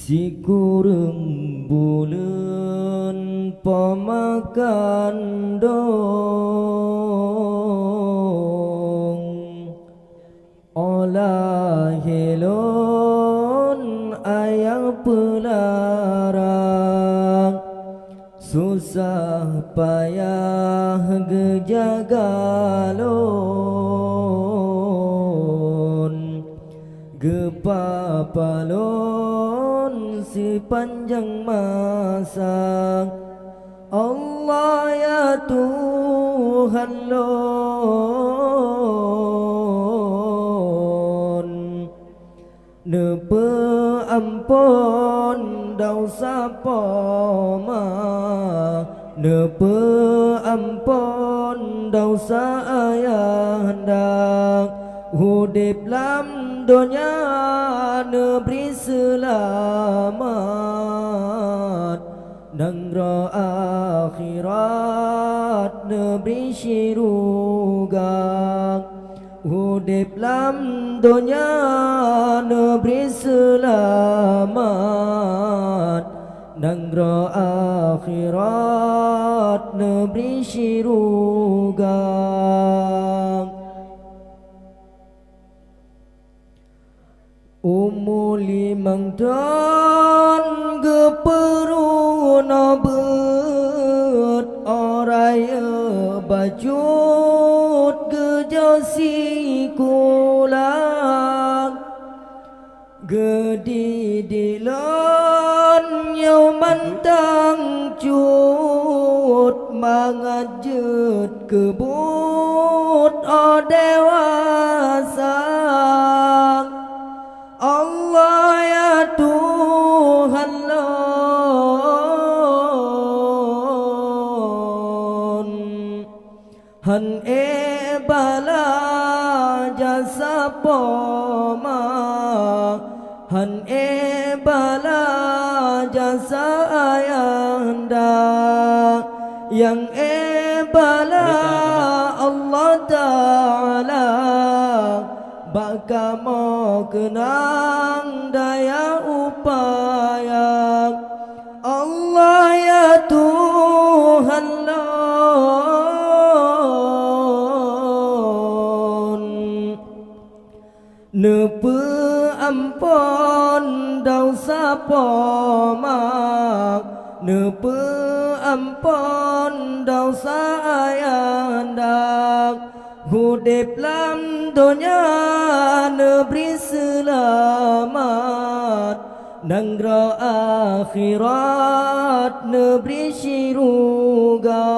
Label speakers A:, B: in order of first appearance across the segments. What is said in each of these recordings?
A: si kurang bulan pemakan dong olah helon ayang pelarang susah payah gejagalon gepapalon si panjang masa Allah ya Tuhan lon nepe ampun dosa poma nepe ampun dosa ayah hendak hudip lam dunia neberi selamat dan roh akhirat neberi syurga hudip lam dunia neberi selamat dan roh akhirat neberi syurga. Umur 5 tahun geperu nabut oraya bajut gejasi kulang gedidilan yauman tangcut mangajut kebut o dewasa Allah ya Tuhan lon han bala jasa poma han bala jasa ayanda yang bala Allah Ta'ala baka mau kenang daya upaya Allah ya Tuhan lon nepe ampun dosa pomak nepe ampun dosa ayanda hudip lam dunia neberi selamat dan roh akhirat neberi syurga.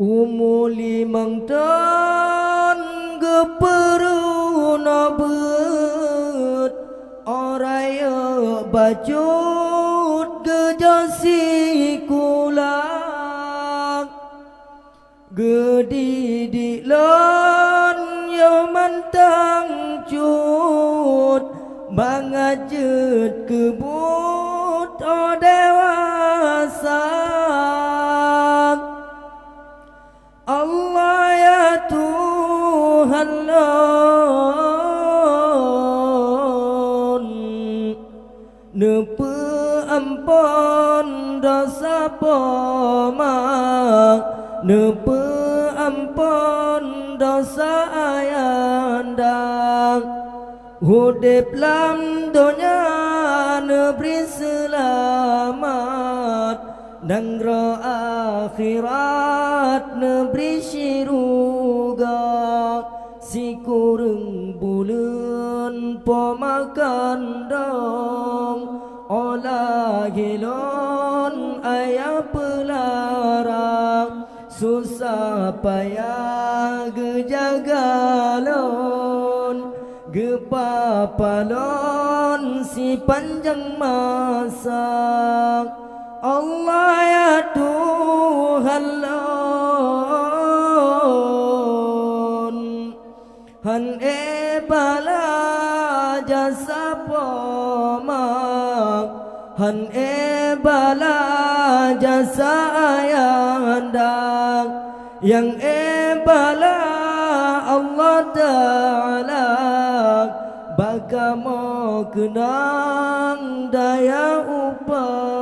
A: Umur 5 tahun geperu nabut oraya bajut gejasi kulang gedidilan yauman tangcut bangajut kebut o dewasa Allah ya Tuhan lon nepe ampun dosa pomak nepe ampun dosa ayanda hudip lam dunia neberi selamat dan roh akhirat neberi syurga si kurang bulan pemakan dong olah gelon ayah pelarang susah payah gejagalon gepapalon si panjang masa Allah ya Tuhan lon han bala jasa pomak han bala jasa ayanda yang bala Allah Ta'ala Baka mo kenang daya upah